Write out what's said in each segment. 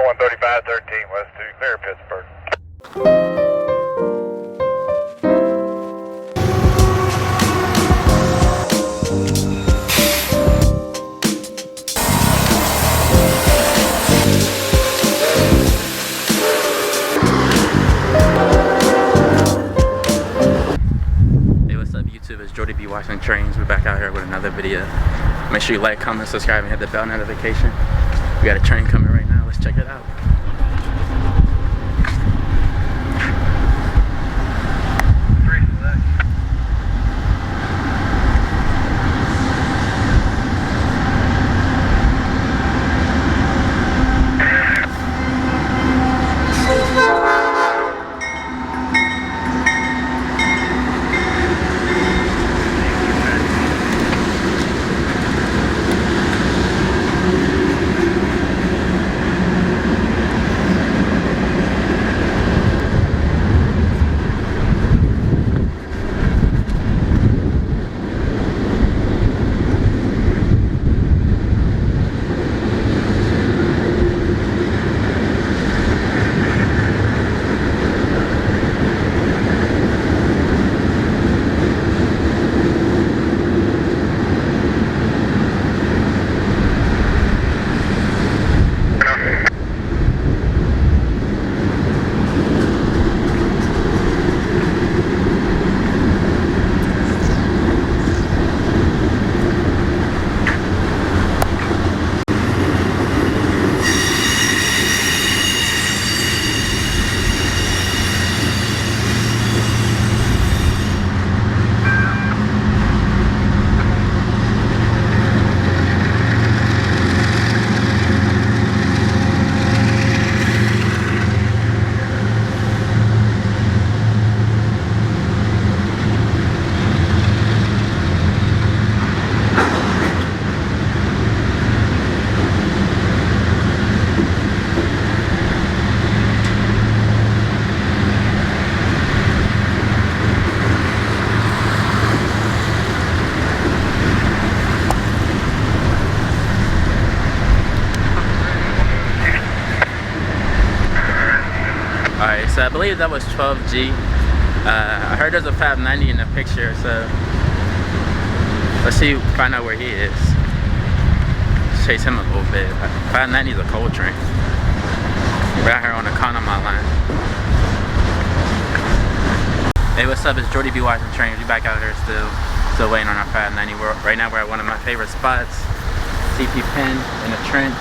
13513 west to clear Pittsburgh. Hey, what's up YouTube? It's Jordy B watching trains. We're back out here with another video. Make sure you like, comment, subscribe, and hit the bell notification. We got a train coming right now. Let's check it out. Alright, so I believe that was 12G. I heard there's a 590 in the picture, so let's see, find out where he is. Chase him a little bit. 590 is a cold train. We're out here on the Conemaugh line. Hey, what's up? It's Jordy B watching trains. We back out here still waiting on our 590. Right now we're at one of my favorite spots, CP Penn in the trench.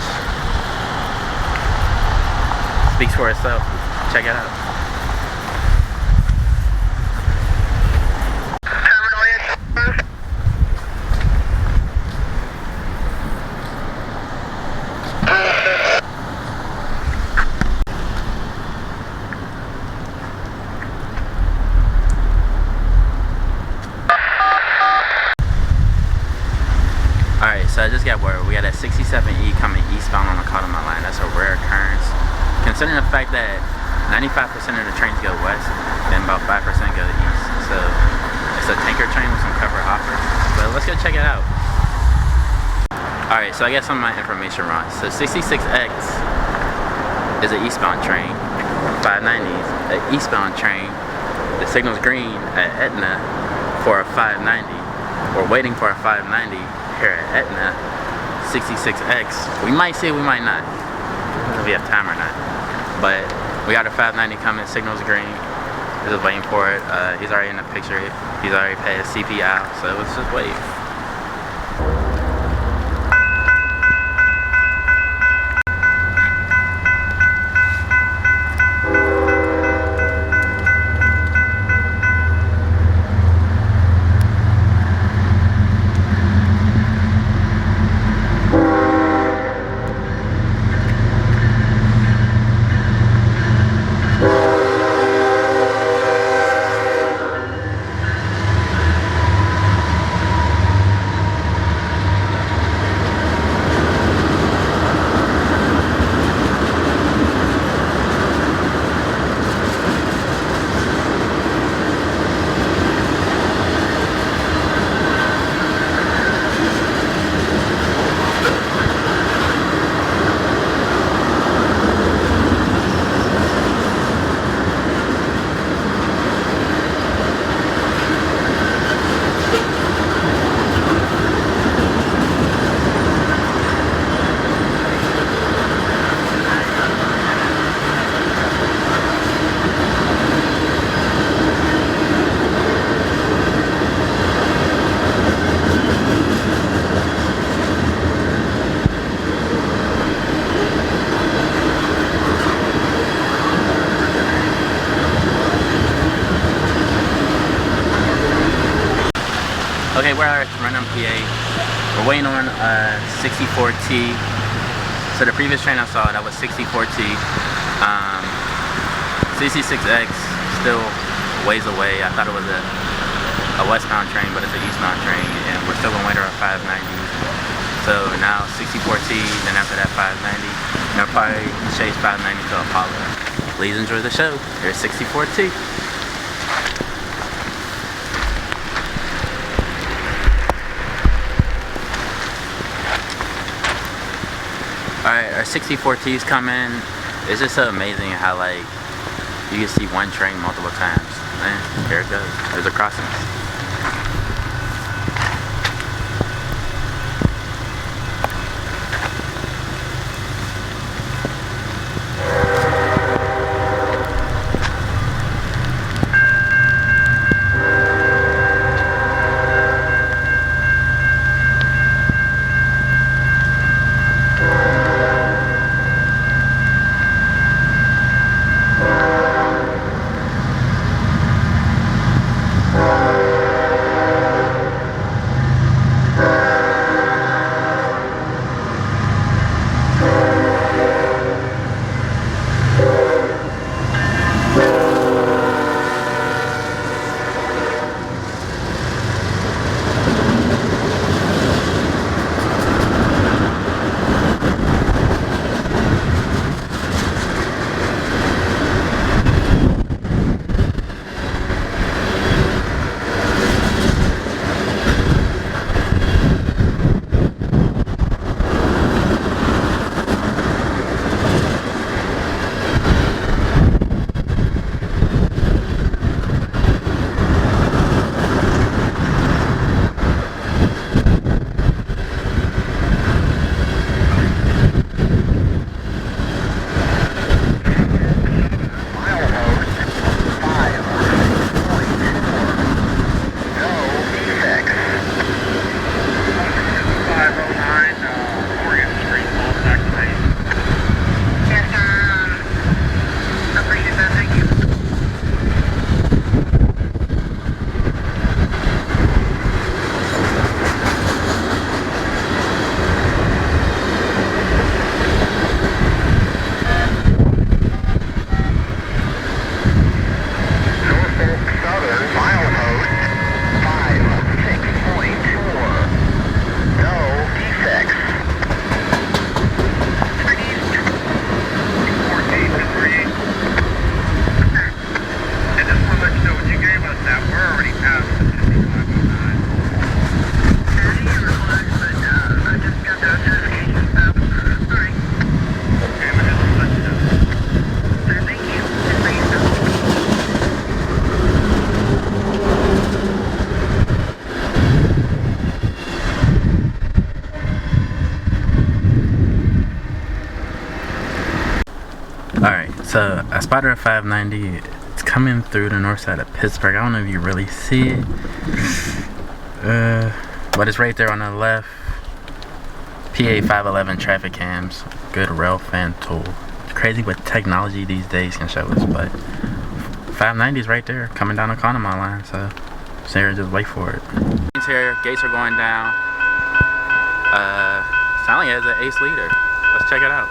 Speaks for itself. Check it out. Alright, so I just got word. We got a 67E coming eastbound on the Conemaugh line. That's a rare occurrence, considering the fact that 95% of the trains go west, then about 5% go east. So it's a tanker train with some covered hopper. But let's go check it out. Alright, so I got some of my information wrong. So 66X is an eastbound train. 590s, an eastbound train. The signal's green at Etna for a 590. We're waiting for a 590 here at Etna. 66X. We might see it, we might not. If we have time or not. But we got a 590 coming, signal's green. We're just waiting for it. He's already in the picture. He's already paid his CP out, so let's just wait. Okay, we're at Random, PA. We're waiting on 64T. So the previous train I saw, that was 64T. 66X still ways away. I thought it was a westbound train, but it's an eastbound train, and we're still gonna wait on 590. So now 64T, then after that 590, and I'll probably chase 590 to Apollo. Please enjoy the show. Here's 64T. Alright, our 64T's coming. It's just so amazing how like you can see one train multiple times. Man, here it goes. There's a crossing. So I spotted a 590. It's coming through the north side of Pittsburgh. I don't know if you really see it, but it's right there on the left. PA 511 traffic cams, good rail fan tool. It's crazy what technology these days can show us, but 590 is right there, coming down the Conemaugh line. So Sarah, just wait for it. Here, gates are going down. Sound like it has an ace leader. Let's check it out.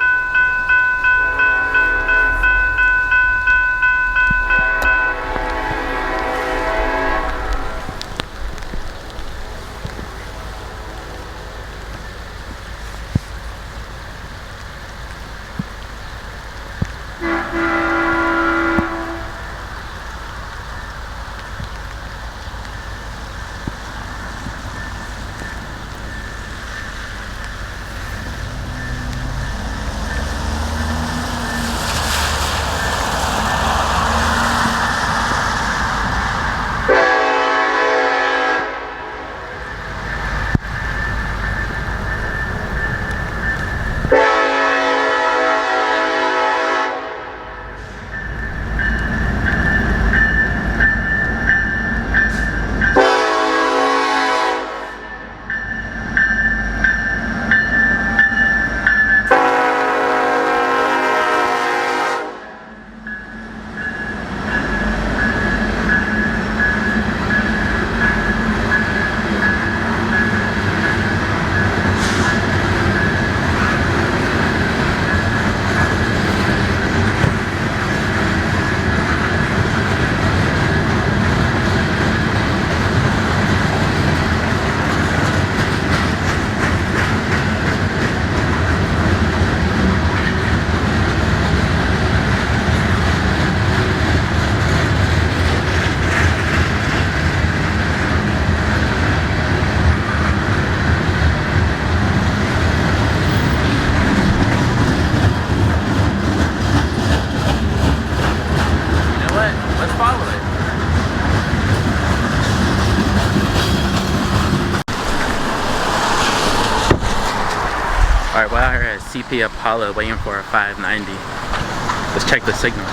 Alright, we're out here at CP Apollo waiting for a 590. Let's check the signal.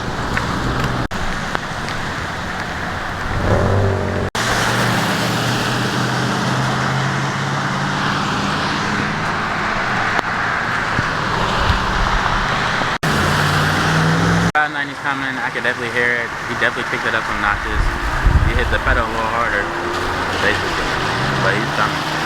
Coming, I could definitely hear it. He definitely picked it up some notches. He hit the pedal a little harder, basically, but he's coming.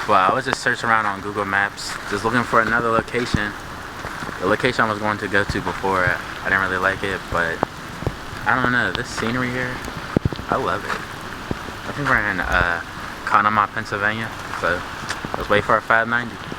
Well, I was just searching around on Google Maps, just looking for another location. The location I was going to go to before, I didn't really like it, but I don't know, this scenery here, I love it. I think we're in Conemaugh, Pennsylvania, so let's wait for our 590.